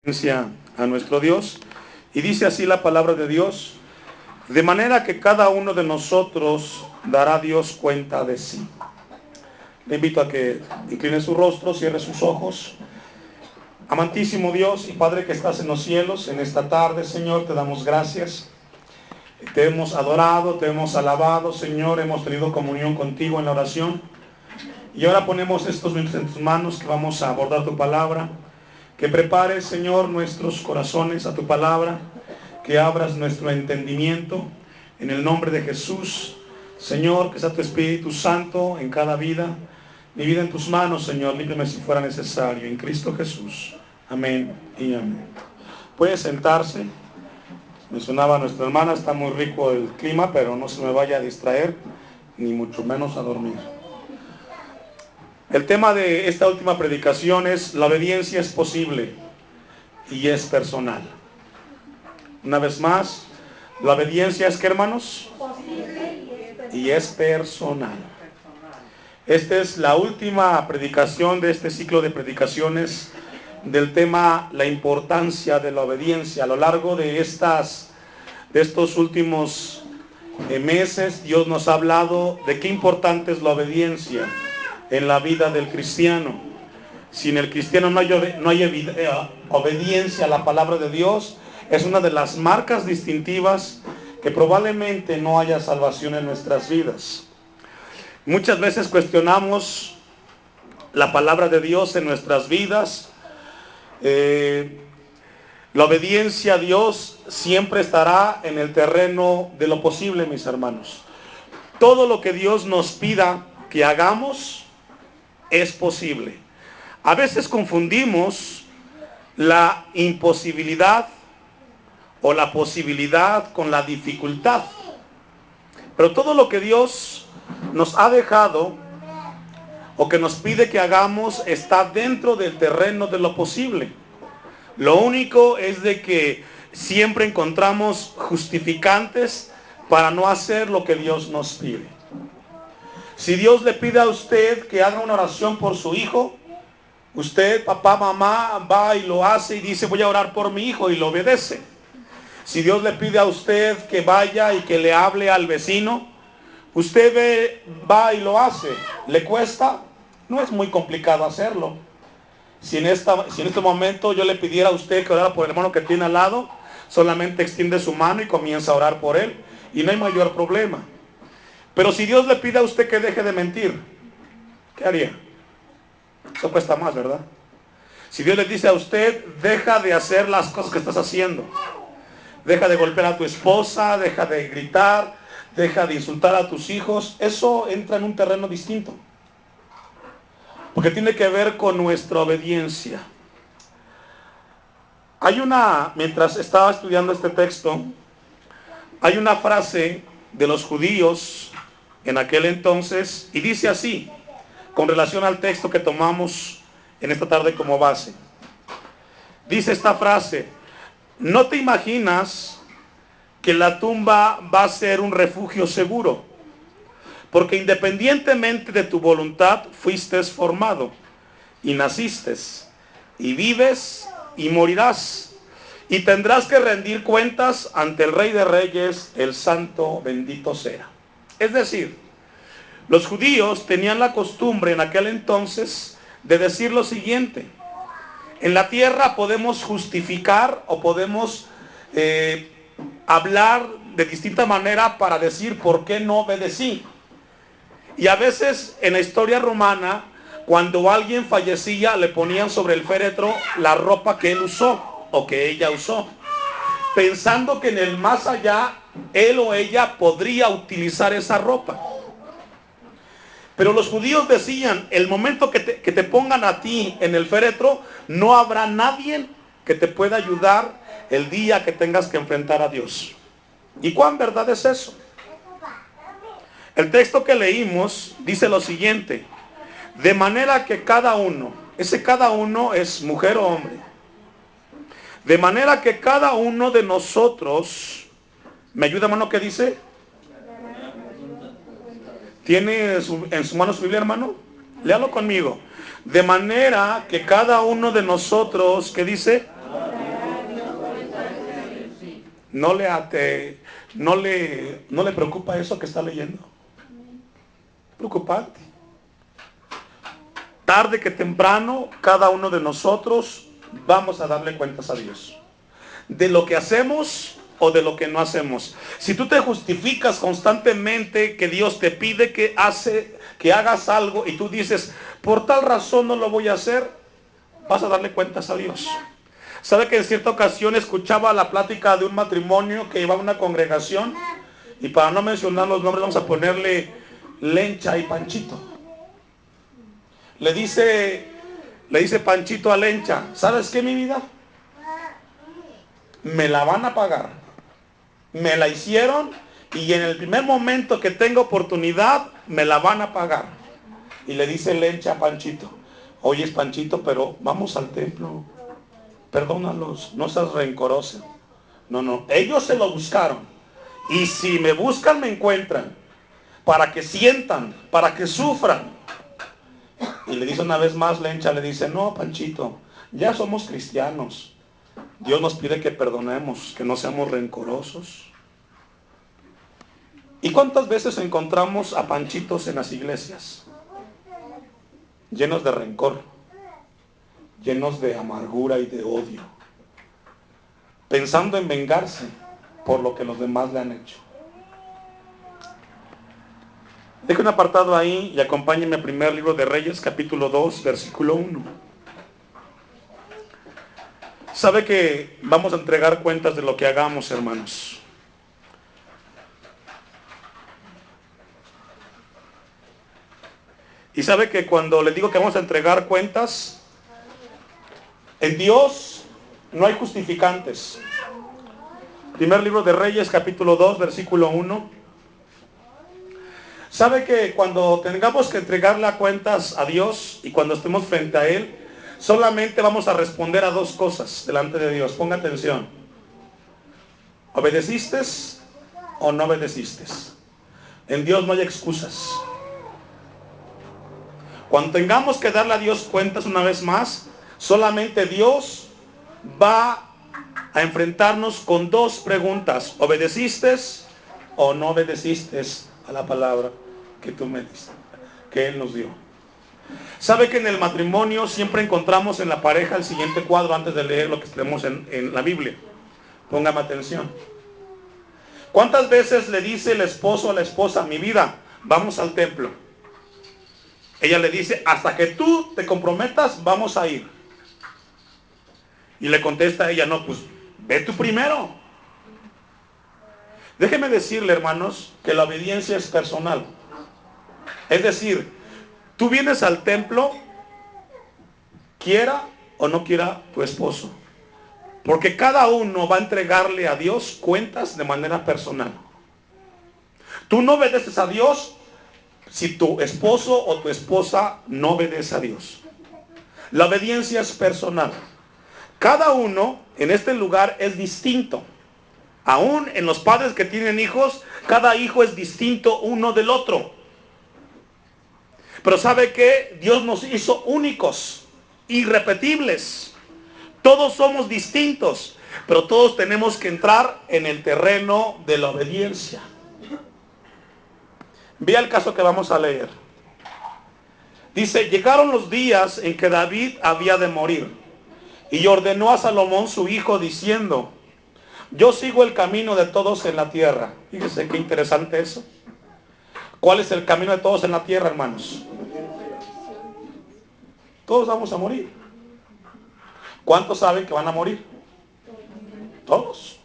A nuestro Dios, y dice así la palabra de Dios: de manera que cada uno de nosotros dará a Dios cuenta de sí. Le invito a que incline su rostro, cierre sus ojos. Amantísimo Dios y Padre que estás en los cielos, en esta tarde, Señor, te damos gracias. Te hemos adorado, te hemos alabado, Señor, hemos tenido comunión contigo en la oración. Y ahora ponemos estos minutos en tus manos, que vamos a abordar tu palabra. Que prepares, Señor, nuestros corazones a tu palabra, que abras nuestro entendimiento, en el nombre de Jesús. Señor, que sea tu Espíritu Santo en cada vida. Mi vida en tus manos, Señor, límpiame si fuera necesario, en Cristo Jesús. Amén y amén. Puede sentarse. Mencionaba a nuestra hermana, está muy rico el clima, pero no se me vaya a distraer, ni mucho menos a dormir. El tema de esta última predicación es: la obediencia es posible y es personal. Una vez más, la obediencia es, ¿qué, hermanos? Posible y es personal. Esta es la última predicación de este ciclo de predicaciones del tema la importancia de la obediencia. A lo largo de estos últimos meses, Dios nos ha hablado de qué importante es la obediencia en la vida del cristiano. Si en el cristiano no hay obediencia a la palabra de Dios, es una de las marcas distintivas que probablemente no haya salvación en nuestras vidas. Muchas veces cuestionamos la palabra de Dios en nuestras vidas. La obediencia a Dios siempre estará en el terreno de lo posible, mis hermanos. Todo lo que Dios nos pida que hagamos es posible. A veces confundimos la imposibilidad o la posibilidad con la dificultad. Pero todo lo que Dios nos ha dejado o que nos pide que hagamos está dentro del terreno de lo posible. Lo único es de que siempre encontramos justificantes para no hacer lo que Dios nos pide. Si Dios le pide a usted que haga una oración por su hijo, usted, papá, mamá, va y lo hace y dice: voy a orar por mi hijo, y lo obedece. Si Dios le pide a usted que vaya y que le hable al vecino, usted va y lo hace. ¿Le cuesta? No es muy complicado hacerlo. Si en este momento yo le pidiera a usted que orara por el hermano que tiene al lado, solamente extiende su mano y comienza a orar por él, y no hay mayor problema. Pero si Dios le pide a usted que deje de mentir, ¿qué haría? Eso cuesta más, ¿verdad? Si Dios le dice a usted: deja de hacer las cosas que estás haciendo, deja de golpear a tu esposa, deja de gritar, deja de insultar a tus hijos, eso entra en un terreno distinto, porque tiene que ver con nuestra obediencia. Mientras estaba estudiando este texto, hay una frase de los judíos en aquel entonces, y dice así, con relación al texto que tomamos en esta tarde como base. Dice esta frase: no te imaginas que la tumba va a ser un refugio seguro, porque independientemente de tu voluntad fuiste formado, y naciste, y vives, y morirás, y tendrás que rendir cuentas ante el Rey de Reyes, el Santo bendito sea. Es decir, los judíos tenían la costumbre en aquel entonces de decir lo siguiente: en la tierra podemos justificar o podemos hablar de distinta manera para decir por qué no obedecí. Y a veces en la historia romana, cuando alguien fallecía, le ponían sobre el féretro la ropa que él usó o que ella usó, pensando que en el más allá él o ella podría utilizar esa ropa. Pero los judíos decían: el momento que te pongan a ti en el féretro, no habrá nadie que te pueda ayudar el día que tengas que enfrentar a Dios. ¿Y cuán verdad es eso? El texto que leímos dice lo siguiente: de manera que cada uno, ese cada uno es mujer o hombre, de manera que cada uno de nosotros, ¿me ayuda, hermano? ¿Qué dice? ¿Tiene en su mano su Biblia, hermano? Léalo conmigo. De manera que cada uno de nosotros, ¿qué dice? ¿No le preocupa eso que está leyendo? Preocupante. Tarde que temprano, cada uno de nosotros vamos a darle cuentas a Dios. De lo que hacemos o de lo que no hacemos. Si tú te justificas constantemente que Dios te pide que hagas algo y tú dices, por tal razón no lo voy a hacer, vas a darle cuentas a Dios. ¿Sabe que en cierta ocasión escuchaba la plática de un matrimonio que iba a una congregación? Y para no mencionar los nombres, vamos a ponerle Lencha y Panchito. Le dice Panchito a Lencha, ¿sabes qué, mi vida? Me la van a pagar. Me la hicieron y en el primer momento que tenga oportunidad, me la van a pagar. Y le dice Lencha a Panchito, oye, Panchito, pero vamos al templo. Perdónalos, no seas rencoroso. No, ellos se lo buscaron. Y si me buscan, me encuentran. Para que sientan, para que sufran. Y le dice una vez más Lencha, le dice, no, Panchito, ya somos cristianos. Dios nos pide que perdonemos, que no seamos rencorosos. ¿Y cuántas veces encontramos a Panchitos en las iglesias? Llenos de rencor, llenos de amargura y de odio, pensando en vengarse por lo que los demás le han hecho. Deje un apartado ahí y acompáñenme al primer libro de Reyes, capítulo 2, versículo 1. Sabe que vamos a entregar cuentas de lo que hagamos, hermanos. Y sabe que cuando le digo que vamos a entregar cuentas, en Dios no hay justificantes. Primer libro de Reyes, capítulo 2, versículo 1. Sabe que cuando tengamos que entregarle cuentas a Dios y cuando estemos frente a Él, solamente vamos a responder a dos cosas delante de Dios. Ponga atención. ¿Obedeciste o no obedeciste? En Dios no hay excusas. Cuando tengamos que darle a Dios cuentas una vez más, solamente Dios va a enfrentarnos con dos preguntas. ¿Obedeciste o no obedeciste a la palabra que tú me diste, que Él nos dio? ¿Sabe que en el matrimonio siempre encontramos en la pareja el siguiente cuadro antes de leer lo que tenemos en la Biblia? Póngame atención. ¿Cuántas veces le dice el esposo a la esposa, mi vida, vamos al templo? Ella le dice, hasta que tú te comprometas, vamos a ir. Y le contesta a ella, no, pues ve tú primero. Déjeme decirle, hermanos, que la obediencia es personal. Es decir, tú vienes al templo, quiera o no quiera tu esposo. Porque cada uno va a entregarle a Dios cuentas de manera personal. Tú no obedeces a Dios si tu esposo o tu esposa no obedece a Dios. La obediencia es personal. Cada uno en este lugar es distinto. Aún en los padres que tienen hijos, cada hijo es distinto uno del otro. Pero ¿sabe qué? Dios nos hizo únicos, irrepetibles. Todos somos distintos, pero todos tenemos que entrar en el terreno de la obediencia. Vea el caso que vamos a leer. Dice, llegaron los días en que David había de morir, y ordenó a Salomón su hijo diciendo, yo sigo el camino de todos en la tierra. Fíjese qué interesante eso. ¿Cuál es el camino de todos en la tierra, hermanos? Todos vamos a morir. ¿Cuántos saben que van a morir? Todos.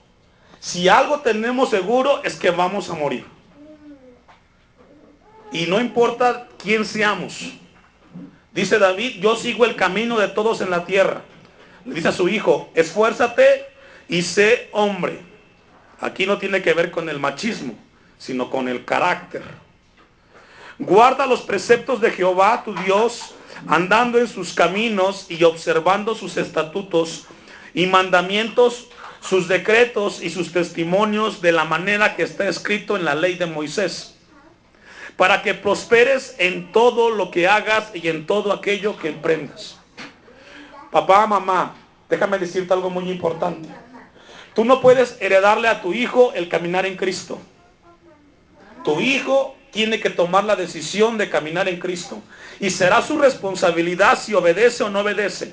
Si algo tenemos seguro es que vamos a morir. Y no importa quién seamos. Dice David, yo sigo el camino de todos en la tierra. Le dice a su hijo, esfuérzate y sé hombre. Aquí no tiene que ver con el machismo, sino con el carácter. Guarda los preceptos de Jehová tu Dios, andando en sus caminos y observando sus estatutos y mandamientos, sus decretos y sus testimonios de la manera que está escrito en la ley de Moisés, para que prosperes en todo lo que hagas y en todo aquello que emprendas. Papá, mamá, déjame decirte algo muy importante. Tú no puedes heredarle a tu hijo el caminar en Cristo. Tu hijo tiene que tomar la decisión de caminar en Cristo. Y será su responsabilidad si obedece o no obedece.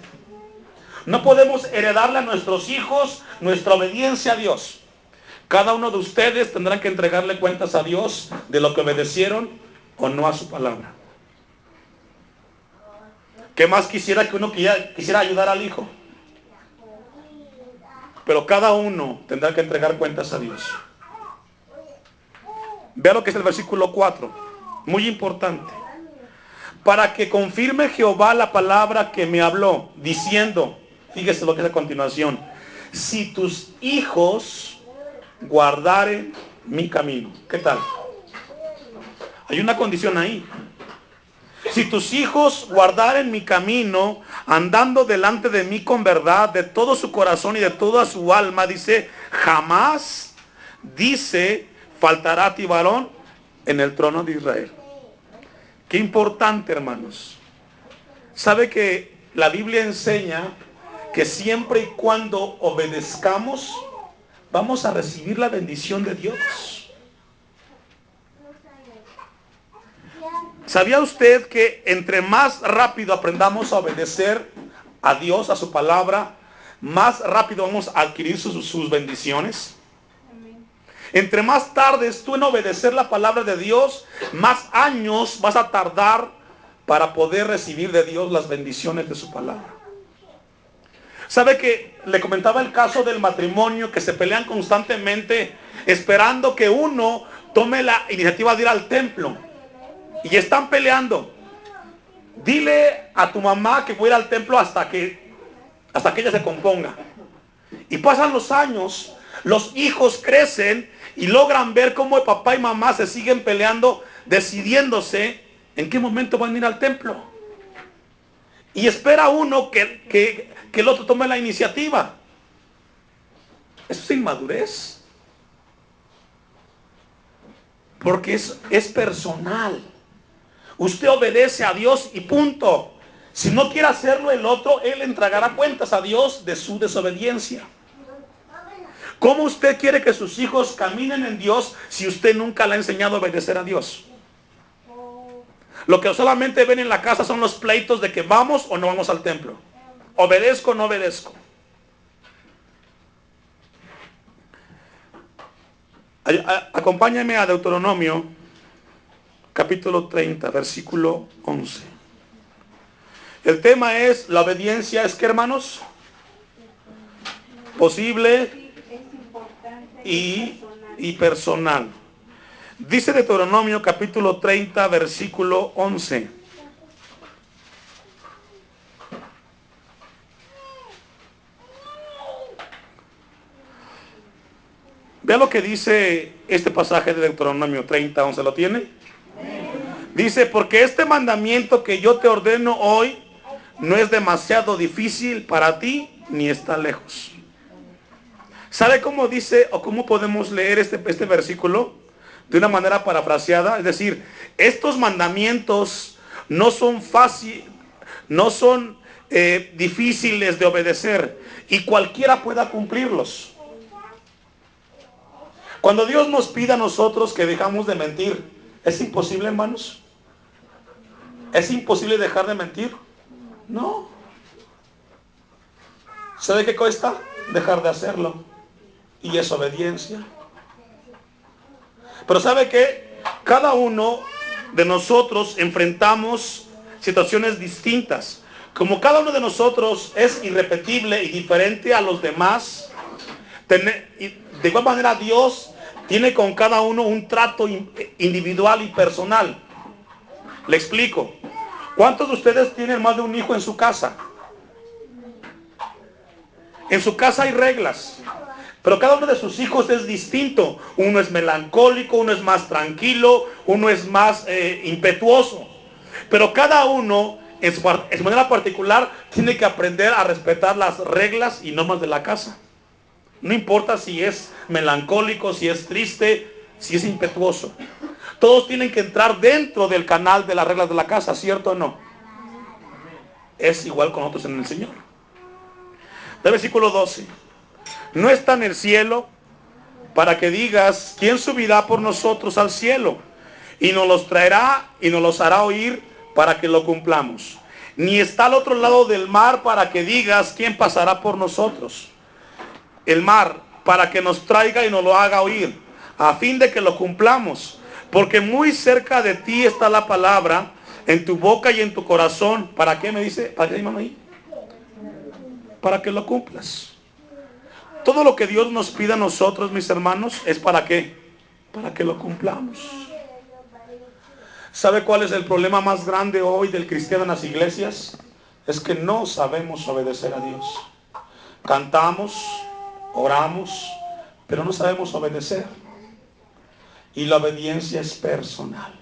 No podemos heredarle a nuestros hijos nuestra obediencia a Dios. Cada uno de ustedes tendrán que entregarle cuentas a Dios de lo que obedecieron o no a su palabra. ¿Qué más quisiera que uno quisiera ayudar al hijo? Pero cada uno tendrá que entregar cuentas a Dios. Vea lo que es el versículo 4. Muy importante. Para que confirme Jehová la palabra que me habló, diciendo, fíjese lo que es a continuación, si tus hijos guardaren mi camino. ¿Qué tal? Hay una condición ahí. Si tus hijos guardaren mi camino, andando delante de mí con verdad, de todo su corazón y de toda su alma, dice, jamás, dice, faltará a ti varón en el trono de Israel. Qué importante, hermanos. ¿Sabe que la Biblia enseña que siempre y cuando obedezcamos, vamos a recibir la bendición de Dios? ¿Sabía usted que entre más rápido aprendamos a obedecer a Dios, a su palabra, más rápido vamos a adquirir sus bendiciones? Entre más tardes tú en obedecer la palabra de Dios, más años vas a tardar para poder recibir de Dios las bendiciones de su palabra. ¿Sabe que le comentaba el caso del matrimonio que se pelean constantemente esperando que uno tome la iniciativa de ir al templo? Y están peleando. Dile a tu mamá que voy a ir al templo hasta que ella se componga. Y pasan los años, los hijos crecen y logran ver cómo el papá y mamá se siguen peleando, decidiéndose en qué momento van a ir al templo. Y espera uno que el otro tome la iniciativa. Eso es inmadurez. Porque es personal. Usted obedece a Dios y punto. Si no quiere hacerlo el otro, él entregará cuentas a Dios de su desobediencia. ¿Cómo usted quiere que sus hijos caminen en Dios si usted nunca le ha enseñado a obedecer a Dios? Lo que solamente ven en la casa son los pleitos de que vamos o no vamos al templo. ¿Obedezco o no obedezco? Acompáñame a Deuteronomio, capítulo 30, versículo 11. El tema es, la obediencia es, ¿qué, hermanos? Posible y personal. Dice Deuteronomio, capítulo 30, versículo 11. Vea lo que dice este pasaje de Deuteronomio 30, 11. ¿Lo tiene? Dice, porque este mandamiento que yo te ordeno hoy no es demasiado difícil para ti, ni está lejos. ¿Sabe cómo dice o cómo podemos leer este versículo? De una manera parafraseada. Es decir, estos mandamientos no son difíciles de obedecer y cualquiera pueda cumplirlos. Cuando Dios nos pide a nosotros que dejamos de mentir, ¿es imposible, hermanos? ¿Es imposible dejar de mentir? No. ¿Sabe qué cuesta? Dejar de hacerlo. Y es obediencia. Pero ¿sabe qué? Cada uno de nosotros enfrentamos situaciones distintas. Como cada uno de nosotros es irrepetible y diferente a los demás, de igual manera Dios tiene con cada uno un trato individual y personal. Le explico. ¿Cuántos de ustedes tienen más de un hijo en su casa? En su casa hay reglas, pero cada uno de sus hijos es distinto. Uno es melancólico, uno es más tranquilo, uno es más impetuoso. Pero cada uno, en su manera particular, tiene que aprender a respetar las reglas y normas de la casa. No importa si es melancólico, si es triste, si es impetuoso. Todos tienen que entrar dentro del canal de las reglas de la casa, ¿cierto o no? Es igual con nosotros en el Señor. Del versículo 12. no está en el cielo para que digas, ¿quién subirá por nosotros al cielo? Y nos los traerá y nos los hará oír para que lo cumplamos. Ni está al otro lado del mar para que digas, ¿quién pasará por nosotros? El mar, para que nos traiga y nos lo haga oír, a fin de que lo cumplamos. Porque muy cerca de ti está la palabra, en tu boca y en tu corazón. ¿Para qué me dice? ¿Para qué, hermano, ahí? Para que lo cumplas. Todo lo que Dios nos pida a nosotros, mis hermanos, ¿es para qué? Para que lo cumplamos. ¿Sabe cuál es el problema más grande hoy del cristiano en las iglesias? Es que no sabemos obedecer a Dios. Cantamos, oramos, pero no sabemos obedecer. Y la obediencia es personal.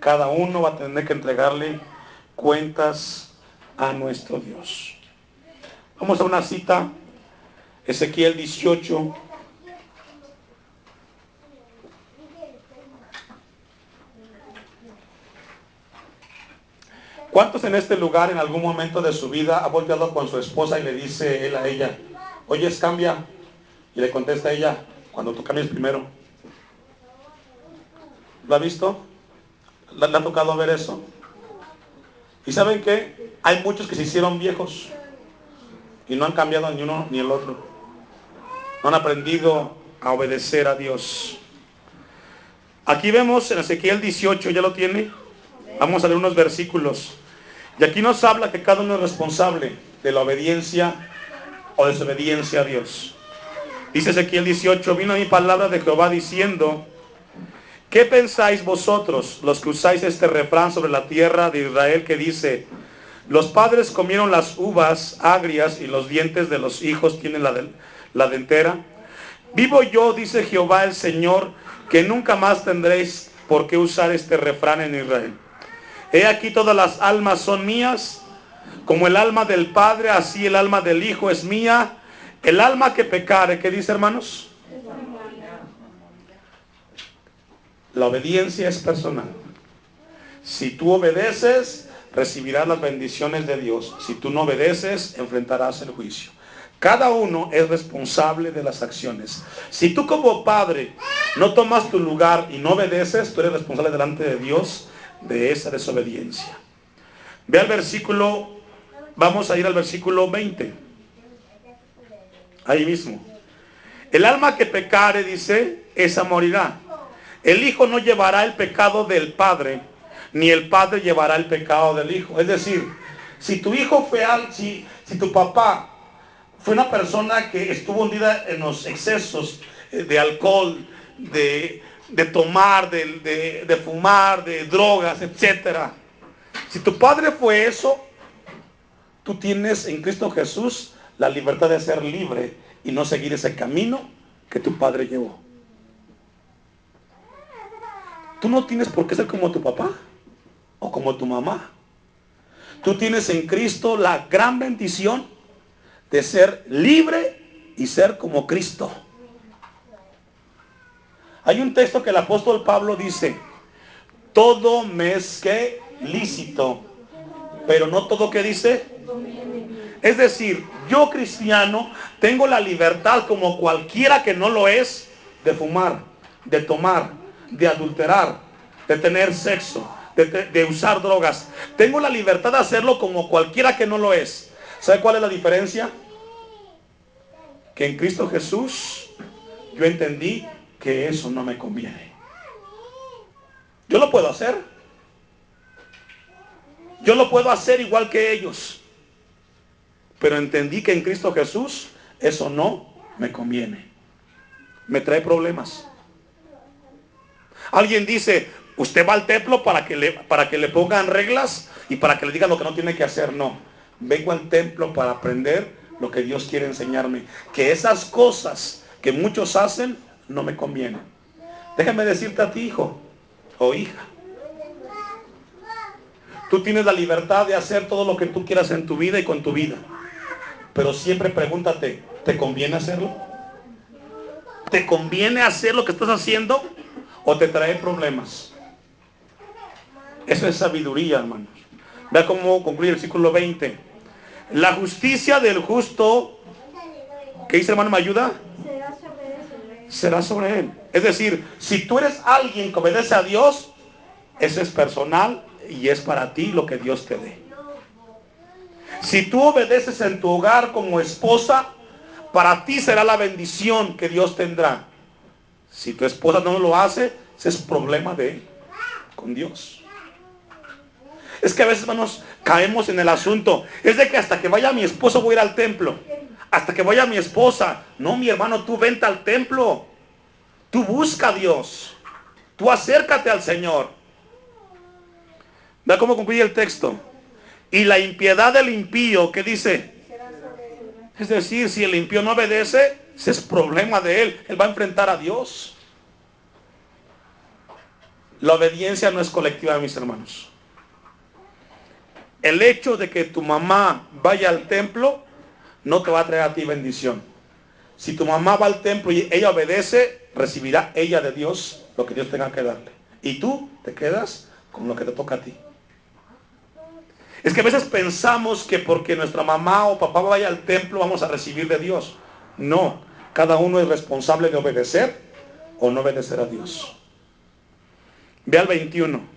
Cada uno va a tener que entregarle cuentas a nuestro Dios. Vamos a una cita. Ezequiel 18. ¿Cuántos en este lugar en algún momento de su vida ha volteado con su esposa y le dice él a ella, oye, cambia? Y le contesta a ella, cuando tú cambies primero. ¿Lo ha visto? ¿Le ha tocado ver eso? ¿Y saben qué? Hay muchos que se hicieron viejos y no han cambiado ni uno ni el otro. No han aprendido a obedecer a Dios. Aquí vemos en Ezequiel 18, ¿ya lo tiene? Vamos a leer unos versículos. Y aquí nos habla que cada uno es responsable de la obediencia o desobediencia a Dios. Dice Ezequiel 18, vino a mi palabra de Jehová diciendo, ¿qué pensáis vosotros, los que usáis este refrán sobre la tierra de Israel que dice, los padres comieron las uvas agrias y los dientes de los hijos tienen la dentera? Vivo yo, dice Jehová el Señor, que nunca más tendréis por qué usar este refrán en Israel. He aquí todas las almas son mías, como el alma del Padre, así el alma del Hijo es mía. El alma que pecare, ¿qué dice, hermanos? La obediencia es personal. Si tú obedeces, recibirás las bendiciones de Dios. Si tú no obedeces, enfrentarás el juicio. Cada uno es responsable de las acciones. Si tú como padre no tomas tu lugar y no obedeces, tú eres responsable delante de Dios de esa desobediencia. Ve al versículo, vamos a ir al versículo 20. Ahí mismo. El alma que pecare, dice, esa morirá. El hijo no llevará el pecado del padre, ni el padre llevará el pecado del hijo. Es decir, si tu hijo fue, si tu papá fue una persona que estuvo hundida en los excesos de alcohol, de tomar, de fumar, de drogas, etc. Si tu padre fue eso, tú tienes en Cristo Jesús la libertad de ser libre y no seguir ese camino que tu padre llevó. Tú no tienes por qué ser como tu papá o como tu mamá. Tú tienes en Cristo la gran bendición de ser libre y ser como Cristo. Hay un texto que el apóstol Pablo dice, todo me es que lícito, pero no todo que dice. Es decir, yo cristiano tengo la libertad como cualquiera que no lo es de fumar, de tomar, de adulterar, de tener sexo, de usar drogas. Tengo la libertad de hacerlo como cualquiera que no lo es. ¿Sabe cuál es la diferencia? Que en Cristo Jesús yo entendí que eso no me conviene. Yo lo puedo hacer. Yo lo puedo hacer igual que ellos. Pero entendí que en Cristo Jesús eso no me conviene. Me trae problemas. Alguien dice, usted va al templo para que le pongan reglas y para que le digan lo que no tiene que hacer. No, vengo al templo para aprender lo que Dios quiere enseñarme. Que esas cosas que muchos hacen no me convienen. Déjame decirte a ti, hijo o hija, tú tienes la libertad de hacer todo lo que tú quieras en tu vida y con tu vida. Pero siempre pregúntate, ¿te conviene hacerlo? ¿Te conviene hacer lo que estás haciendo o te trae problemas? Eso es sabiduría, hermanos. Vea cómo concluye el versículo 20. La justicia del justo ¿Qué dice, hermano? ¿Me ayuda? Será sobre él. Será sobre él. Es decir, si tú eres alguien que obedece a Dios, eso es personal y es para ti lo que Dios te dé. Si tú obedeces en tu hogar como esposa, para ti será la bendición que Dios tendrá. Si tu esposa no lo hace, ese es problema de él con Dios. Es que a veces, hermanos, caemos en el asunto. Es de que hasta que vaya mi esposo voy a ir al templo. Hasta que vaya mi esposa. No, mi hermano, tú vente al templo. Tú busca a Dios. Tú acércate al Señor. Vea cómo concluye el texto. Y la impiedad del impío, ¿qué dice? Es decir, si el impío no obedece, ese es problema de él. Él va a enfrentar a Dios. La obediencia no es colectiva, mis hermanos. El hecho de que tu mamá vaya al templo no te va a traer a ti bendición. Si tu mamá va al templo y ella obedece, recibirá ella de Dios lo que Dios tenga que darle. Y tú te quedas con lo que te toca a ti. Es que a veces pensamos que porque nuestra mamá o papá vaya al templo vamos a recibir de Dios. No, cada uno es responsable de obedecer o no obedecer a Dios. Ve al 21.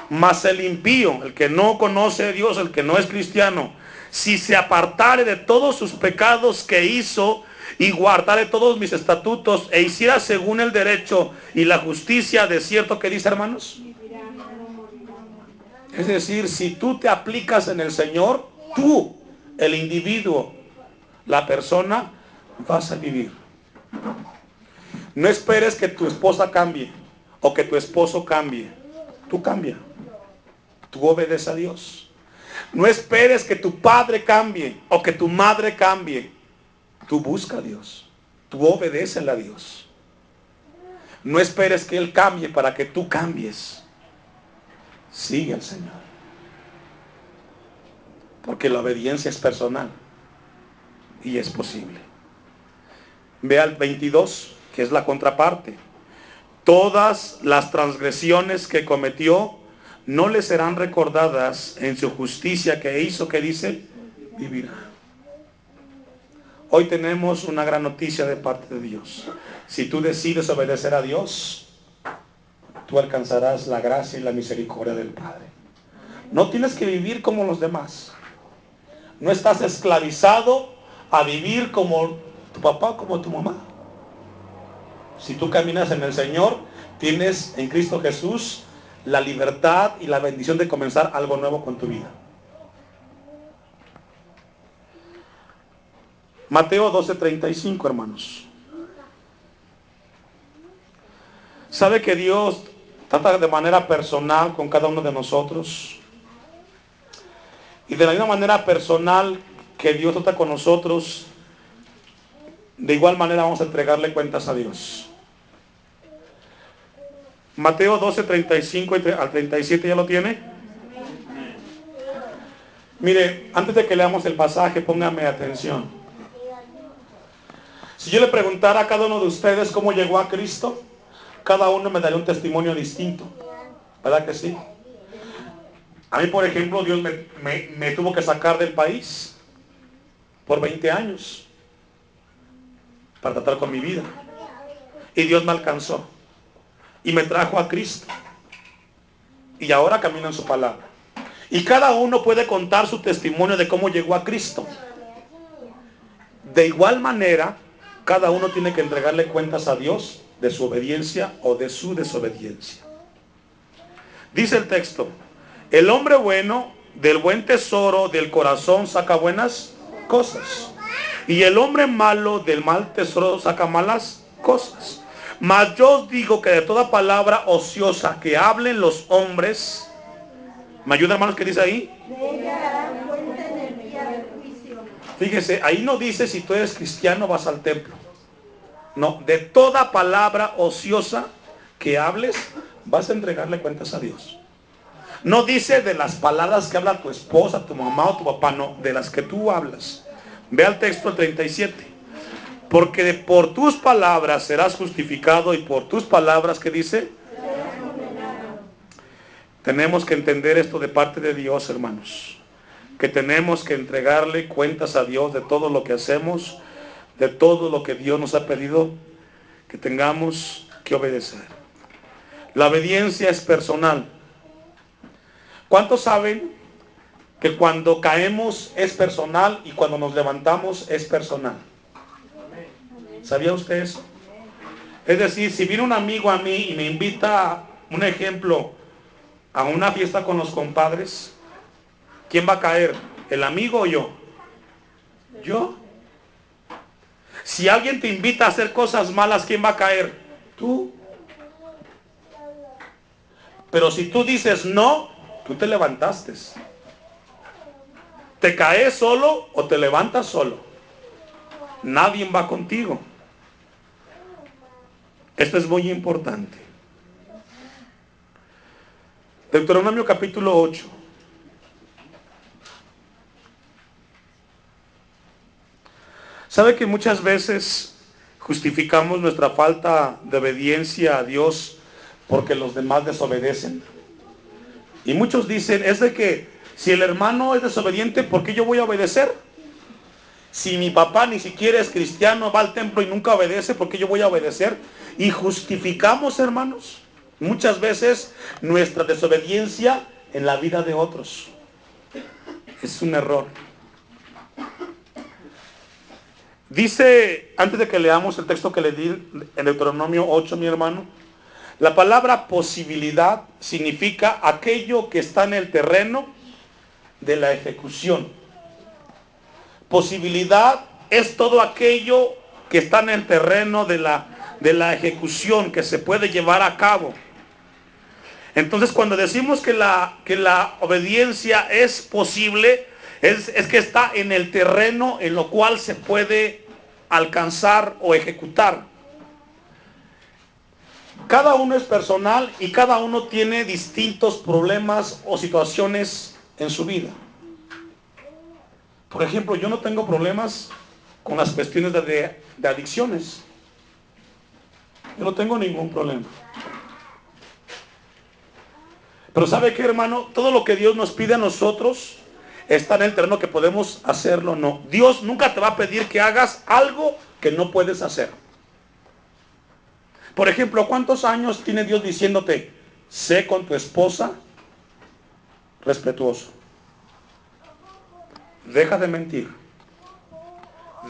Mas el impío, el que no conoce a Dios, el que no es cristiano, si se apartare de todos sus pecados que hizo y guardare todos mis estatutos e hiciera según el derecho y la justicia, de cierto que dice, hermanos. Es decir, si tú te aplicas en el Señor, tú, el individuo, la persona, vas a vivir. No esperes que tu esposa cambie o que tu esposo cambie. Tú cambia. Tú obedeces a Dios. No esperes que tu padre cambie o que tu madre cambie. Tú busca a Dios. Tú obedeces a Dios. No esperes que Él cambie para que tú cambies. Sigue al Señor. Porque la obediencia es personal. Y es posible. Ve al 22, que es la contraparte. Todas las transgresiones que cometió no le serán recordadas. En su justicia que hizo, que dice, vivirá. Hoy tenemos una gran noticia de parte de Dios. Si tú decides obedecer a Dios, tú alcanzarás la gracia y la misericordia del Padre. No tienes que vivir como los demás. No estás esclavizado a vivir como tu papá, como tu mamá. Si tú caminas en el Señor, tienes en Cristo Jesús la libertad y la bendición de comenzar algo nuevo con tu vida. Mateo 12:35, hermanos. ¿Sabe que Dios trata de manera personal con cada uno de nosotros? Y de la misma manera personal que Dios trata con nosotros, de igual manera vamos a entregarle cuentas a Dios. Mateo 12:35 al 37, ¿ya lo tiene? Mire, antes de que leamos el pasaje, póngame atención. Si yo le preguntara a cada uno de ustedes cómo llegó a Cristo, cada uno me daría un testimonio distinto. ¿Verdad que sí? A mí, por ejemplo, Dios me tuvo que sacar del país por 20 años para tratar con mi vida. Y Dios me alcanzó. Y me trajo a Cristo. Y ahora camino en su palabra. Y cada uno puede contar su testimonio de cómo llegó a Cristo. De igual manera, cada uno tiene que entregarle cuentas a Dios de su obediencia o de su desobediencia. Dice el texto: el hombre bueno del buen tesoro del corazón saca buenas cosas. Y el hombre malo del mal tesoro saca malas cosas. Mas yo os digo que de toda palabra ociosa que hablen los hombres, ¿me ayuda, hermanos? ¿Qué dice ahí? Fíjese, ahí no dice si tú eres cristiano vas al templo. No, de toda palabra ociosa que hables, vas a entregarle cuentas a Dios. No dice de las palabras que habla tu esposa, tu mamá o tu papá, no, de las que tú hablas. Ve al texto 37. Porque por tus palabras serás justificado y por tus palabras, ¿qué dice? Tenemos que entender esto de parte de Dios, hermanos. Que tenemos que entregarle cuentas a Dios de todo lo que hacemos, de todo lo que Dios nos ha pedido que tengamos que obedecer. La obediencia es personal. ¿Cuántos saben que cuando caemos es personal y cuando nos levantamos es personal? ¿Sabía usted eso? Es decir, si viene un amigo a mí y me invita, un ejemplo, a una fiesta con los compadres, ¿quién va a caer? ¿El amigo o yo? Yo. Si alguien te invita a hacer cosas malas, ¿quién va a caer? Tú. Pero si tú dices no, tú te levantaste. ¿Te caes solo o te levantas solo? Nadie va contigo. Esto es muy importante. Deuteronomio capítulo 8. ¿Sabe que muchas veces justificamos nuestra falta de obediencia a Dios porque los demás desobedecen? Y muchos dicen, es de que si el hermano es desobediente, ¿por qué yo voy a obedecer? Si mi papá ni siquiera es cristiano, va al templo y nunca obedece, ¿por qué yo voy a obedecer? Y justificamos, hermanos, muchas veces nuestra desobediencia en la vida de otros. Es un error. Dice, antes de que leamos el texto que le di en Deuteronomio 8, mi hermano, la palabra posibilidad significa aquello que está en el terreno de la ejecución. Posibilidad es todo aquello que está en el terreno de la ejecución, que se puede llevar a cabo. Entonces, cuando decimos que la obediencia es posible, es que está en el terreno en lo cual se puede alcanzar o ejecutar. Cada uno es personal y cada uno tiene distintos problemas o situaciones en su vida. Por ejemplo, yo no tengo problemas con las cuestiones de adicciones. Yo no tengo ningún problema. Pero ¿sabe qué, hermano? Todo lo que Dios nos pide a nosotros está en el terreno que podemos hacerlo o no. Dios nunca te va a pedir que hagas algo que no puedes hacer. Por ejemplo, ¿cuántos años tiene Dios diciéndote, sé con tu esposa respetuoso? Deja de mentir.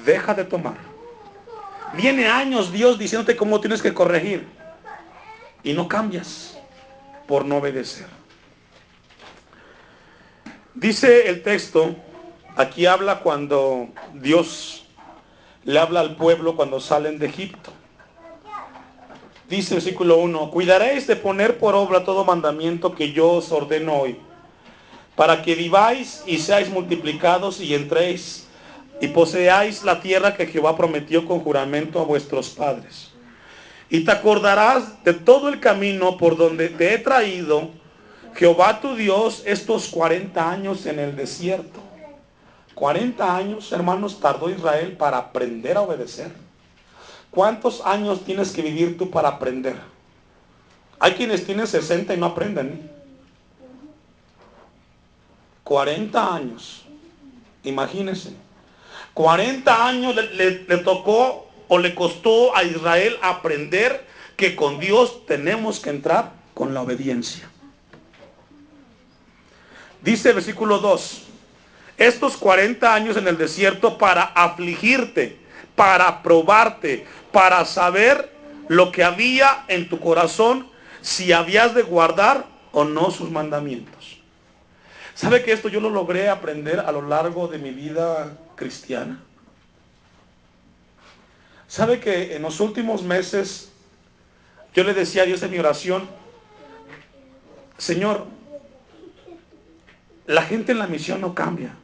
Deja de tomar. Viene años Dios diciéndote cómo tienes que corregir. Y no cambias por no obedecer. Dice el texto, aquí habla cuando Dios le habla al pueblo cuando salen de Egipto. Dice el versículo 1, cuidaréis de poner por obra todo mandamiento que yo os ordeno hoy, para que viváis y seáis multiplicados y entréis y poseáis la tierra que Jehová prometió con juramento a vuestros padres. Y te acordarás de todo el camino por donde te he traído, Jehová tu Dios, estos 40 años en el desierto. 40 años, hermanos, tardó Israel para aprender a obedecer. ¿Cuántos años tienes que vivir tú para aprender? Hay quienes tienen 60 y no aprenden. 40 años. Imagínense. 40 años le tocó o le costó a Israel aprender que con Dios tenemos que entrar con la obediencia. Dice el versículo 2, estos 40 años en el desierto para afligirte, para probarte, para saber lo que había en tu corazón, si habías de guardar o no sus mandamientos. ¿Sabe que esto yo lo logré aprender a lo largo de mi vida cristiana? ¿Sabe que en los últimos meses yo le decía a Dios en mi oración, Señor, la gente en la misión no cambia?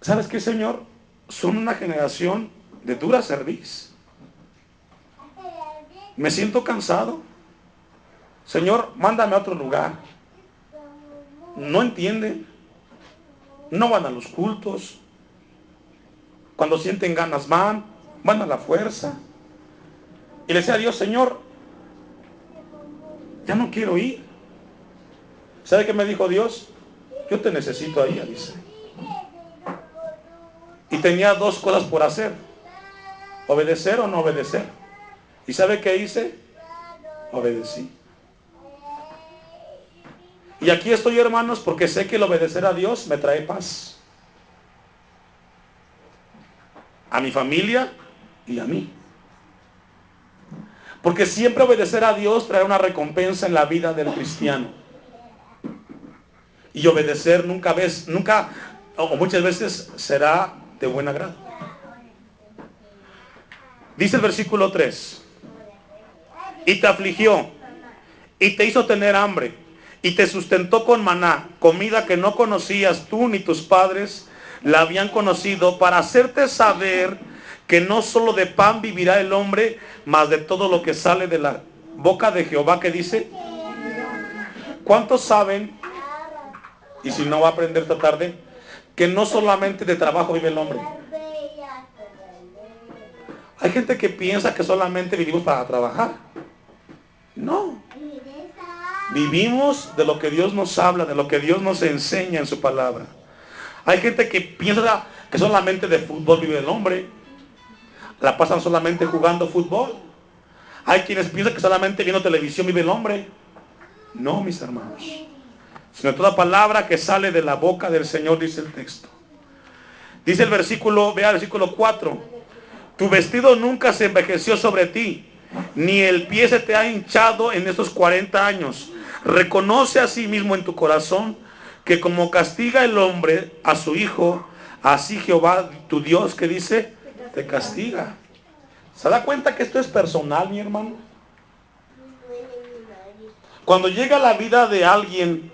¿Sabes qué, Señor? Son una generación de dura cerviz. Me siento cansado. Señor, mándame a otro lugar. No entienden. No van a los cultos. Cuando sienten ganas van a la fuerza. Y le decía a Dios, Señor, ya no quiero ir. ¿Sabe qué me dijo Dios? Yo te necesito ahí, dice. Y tenía dos cosas por hacer: obedecer o no obedecer. ¿Y sabe qué hice? Obedecí. Y aquí estoy, hermanos, porque sé que el obedecer a Dios me trae paz. A mi familia y a mí. Porque siempre obedecer a Dios trae una recompensa en la vida del cristiano. Y obedecer nunca o muchas veces será de buen agrado. Dice el versículo 3. Y te afligió, y te hizo tener hambre, y te sustentó con maná, comida que no conocías tú ni tus padres la habían conocido, para hacerte saber que no solo de pan vivirá el hombre, mas de todo lo que sale de la boca de Jehová. Que dice, ¿cuántos saben, y si no va a aprender esta tarde, que no solamente de trabajo vive el hombre? Hay gente que piensa que solamente vivimos para trabajar. No. Vivimos de lo que Dios nos habla, de lo que Dios nos enseña en su palabra. Hay gente que piensa que solamente de fútbol vive el hombre. La pasan solamente jugando fútbol. Hay quienes piensan que solamente viendo televisión vive el hombre. No, mis hermanos. Sino toda palabra que sale de la boca del Señor, dice el texto. Dice el versículo, vea el versículo 4. Tu vestido nunca se envejeció sobre ti, ni el pie se te ha hinchado en estos 40 años. Reconoce a sí mismo en tu corazón que como castiga el hombre a su hijo, así Jehová tu Dios, que dice, te castiga. ¿Se da cuenta que esto es personal, mi hermano? Cuando llega la vida de alguien,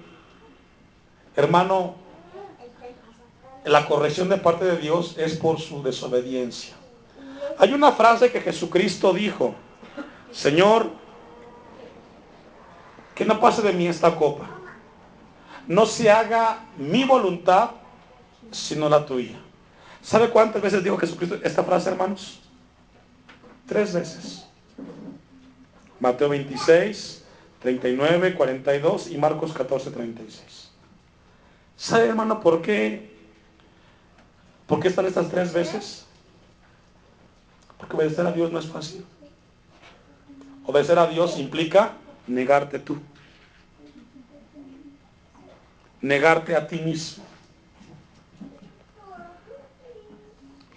hermano, la corrección de parte de Dios es por su desobediencia. Hay una frase que Jesucristo dijo: Señor, que no pase de mí esta copa. No se haga mi voluntad, sino la tuya. ¿Sabe cuántas veces dijo Jesucristo esta frase, hermanos? 3 veces. Mateo 26, 39, 42 y Marcos 14, 36. ¿Sabe, hermano, por qué? ¿Por qué están estas 3 veces? Porque obedecer a Dios no es fácil. Obedecer a Dios implica negarte tú. Negarte a ti mismo.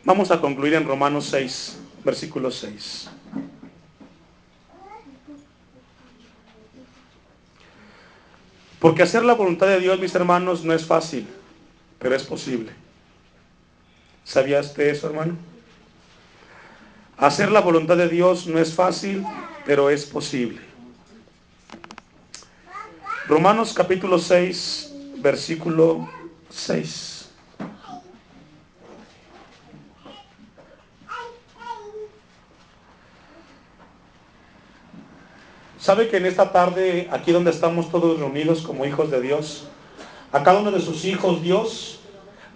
Vamos a concluir en Romanos 6, versículo 6. Porque hacer la voluntad de Dios, mis hermanos, no es fácil, pero es posible. ¿Sabía usted eso, hermano? Hacer la voluntad de Dios no es fácil, pero es posible. Romanos capítulo 6, versículo 6. ¿Sabe que en esta tarde, aquí donde estamos todos reunidos como hijos de Dios, a cada uno de sus hijos Dios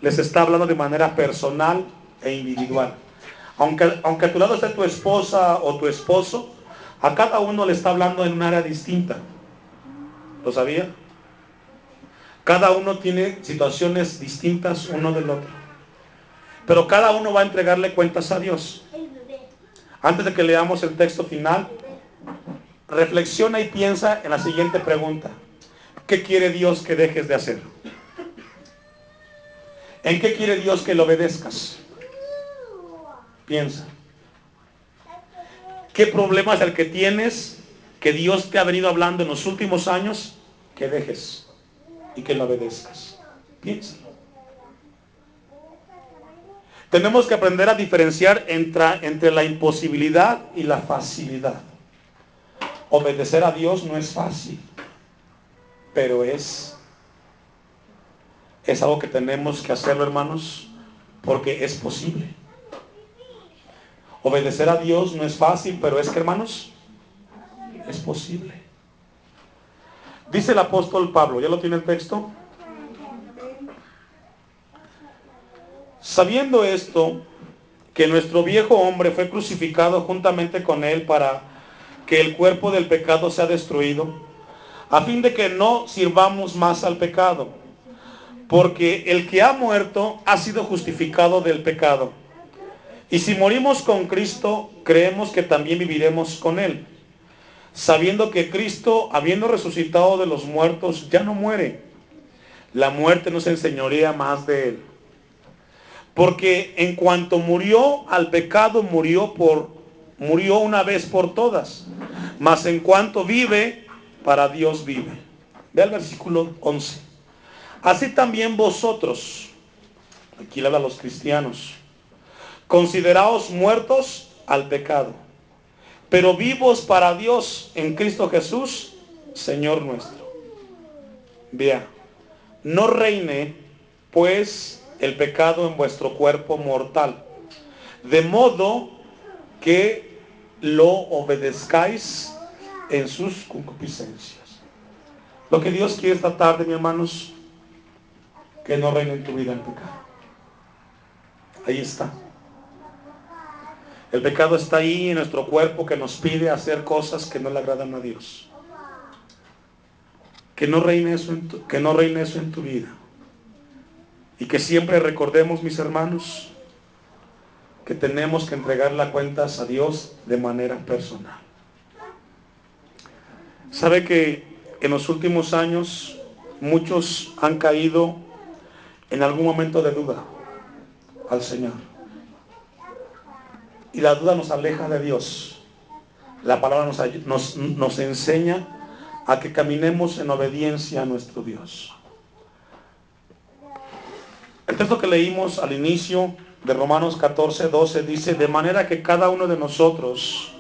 les está hablando de manera personal e individual? Aunque a tu lado esté tu esposa o tu esposo, a cada uno le está hablando en un área distinta. ¿Lo sabía? Cada uno tiene situaciones distintas uno del otro. Pero cada uno va a entregarle cuentas a Dios. Antes de que leamos el texto final, reflexiona y piensa en la siguiente pregunta: ¿qué quiere Dios que dejes de hacer? ¿En qué quiere Dios que le obedezcas? Piensa. ¿Qué problema es el que tienes que Dios te ha venido hablando en los últimos años que dejes y que lo obedezcas? Piénsalo. Tenemos que aprender a diferenciar entre la imposibilidad y la facilidad. Obedecer a Dios no es fácil, pero es algo que tenemos que hacerlo, hermanos, porque es posible. Obedecer a Dios no es fácil, pero es que, hermanos, es posible. Dice el apóstol Pablo, ¿ya lo tiene el texto? Sabiendo esto, que nuestro viejo hombre fue crucificado juntamente con él para que el cuerpo del pecado sea destruido, a fin de que no sirvamos más al pecado, Porque el que ha muerto ha sido justificado del pecado. Y si morimos con Cristo, creemos que también viviremos con Él, sabiendo que Cristo, habiendo resucitado de los muertos, ya no muere. La muerte no se enseñorea más de Él. Porque en cuanto murió al pecado, murió una vez por todas. Mas en cuanto vive, para Dios vive. Ve al versículo 11. Así también vosotros, aquí le habla a los cristianos, consideraos muertos al pecado, pero vivos para Dios en Cristo Jesús, Señor nuestro. Vea, no reine pues el pecado en vuestro cuerpo mortal, de modo que lo obedezcáis en sus concupiscencias. Lo que Dios quiere esta tarde, mis hermanos, que no reine en tu vida el pecado. Ahí está. El pecado está ahí en nuestro cuerpo, que nos pide hacer cosas que no le agradan a Dios. Que no reine eso en tu vida. Y que siempre recordemos, mis hermanos, que tenemos que entregar las cuentas a Dios de manera personal. Sabe que en los últimos años muchos han caído en algún momento de duda al Señor. Y la duda nos aleja de Dios. La palabra nos enseña a que caminemos en obediencia a nuestro Dios. El texto que leímos al inicio de Romanos 14:12 dice: de manera que cada uno de nosotros,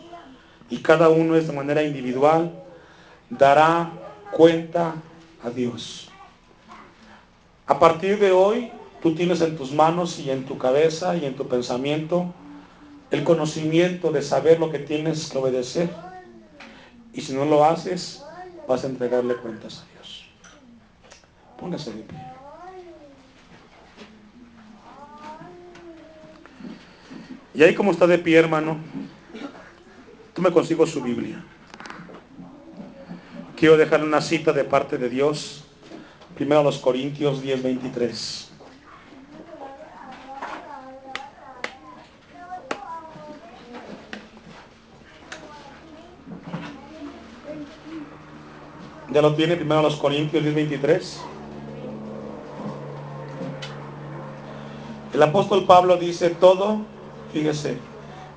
y cada uno es de manera individual, dará cuenta a Dios. A partir de hoy, tú tienes en tus manos y en tu cabeza y en tu pensamiento el conocimiento de saber lo que tienes que obedecer. Y si no lo haces, vas a entregarle cuentas a Dios. Póngase de pie. Y ahí como está de pie, hermano, tú me consigo su Biblia. Quiero dejarle una cita de parte de Dios. Primero a los Corintios 10:23. ¿Ya lo tiene? Primero a los Corintios 10:23. El apóstol Pablo dice todo, fíjese,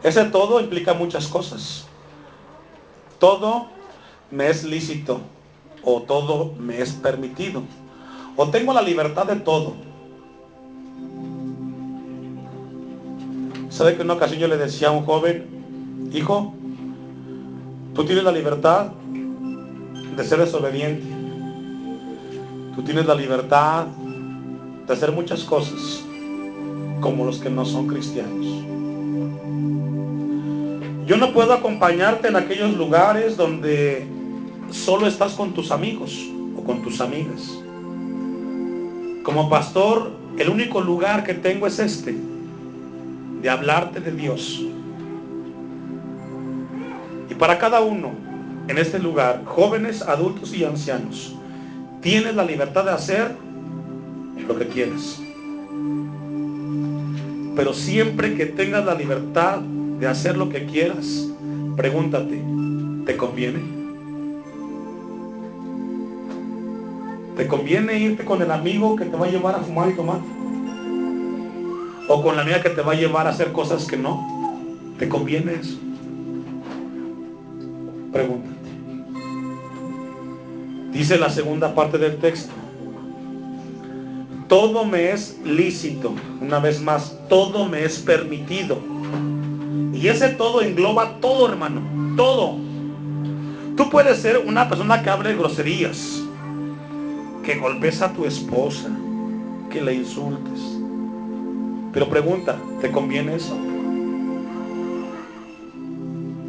ese todo implica muchas cosas. Todo me es lícito, o todo me es permitido, o tengo la libertad de todo. ¿Sabe que en una ocasión yo le decía a un joven: hijo, tú tienes la libertad de ser desobediente, tú tienes la libertad de hacer muchas cosas como los que no son cristianos. Yo no puedo acompañarte en aquellos lugares donde solo estás con tus amigos o con tus amigas. Como pastor, el único lugar que tengo es este, de hablarte de Dios. Y para cada uno en este lugar, jóvenes, adultos y ancianos, tienes la libertad de hacer lo que quieras. Pero siempre que tengas la libertad de hacer lo que quieras, pregúntate, ¿te conviene? ¿Te conviene irte con el amigo que te va a llevar a fumar y tomar? ¿O con la amiga que te va a llevar a hacer cosas que no? ¿Te conviene eso? Pregúntate. Dice la segunda parte del texto: todo me es lícito. Una vez más, todo me es permitido. Y ese todo engloba todo, hermano, todo. Tú puedes ser una persona que hable groserías, que golpes a tu esposa, que le insultes. Pero pregunta, ¿te conviene eso?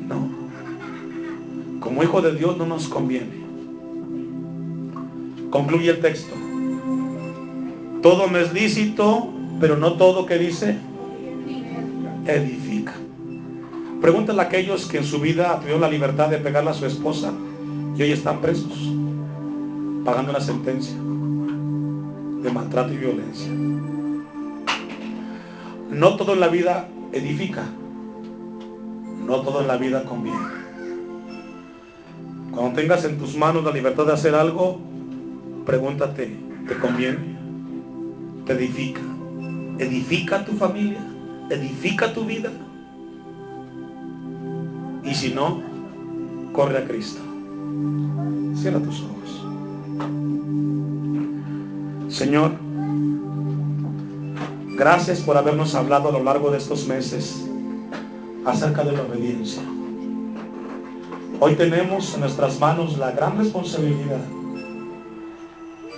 No. Como hijo de Dios no nos conviene. Concluye el texto: todo me es lícito, pero no todo, que dice, edifica. Pregúntale a aquellos que en su vida tuvieron la libertad de pegarle a su esposa y hoy están presos, pagando una sentencia. de maltrato y violencia. No todo en la vida edifica, no todo en la vida conviene. Cuando tengas en tus manos la libertad de hacer algo, pregúntate, ¿te conviene? ¿Te edifica? ¿Edifica tu familia? ¿Edifica tu vida? Y si no, corre a Cristo. Cierra tus ojos. Señor, gracias por habernos hablado a lo largo de estos meses acerca de la obediencia. Hoy tenemos en nuestras manos la gran responsabilidad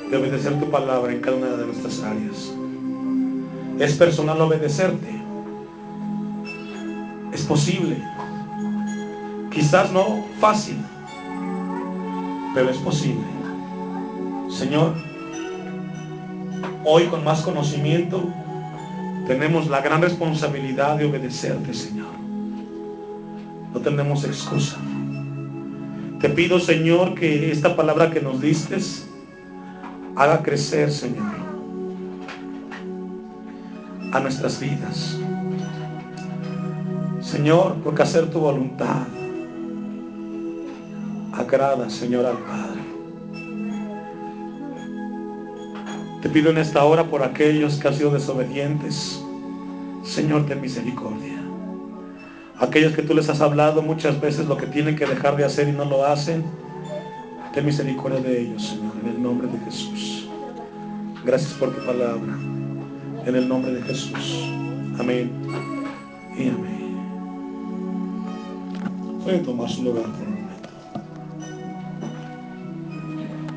de obedecer tu palabra en cada una de nuestras áreas. Es personal obedecerte. Es posible. Quizás no fácil, pero es posible. Señor, hoy con más conocimiento tenemos la gran responsabilidad de obedecerte, Señor. No tenemos excusa. Te pido, Señor, que esta palabra que nos diste haga crecer, Señor, a nuestras vidas. Señor, porque hacer tu voluntad agrada, Señor, al Padre. Te pido en esta hora por aquellos que han sido desobedientes. Señor, ten misericordia. Aquellos que tú les has hablado muchas veces lo que tienen que dejar de hacer y no lo hacen, ten misericordia de ellos, Señor, en el nombre de Jesús. Gracias por tu palabra, en el nombre de Jesús. Amén y amén. Pueden tomar su lugar, por favor.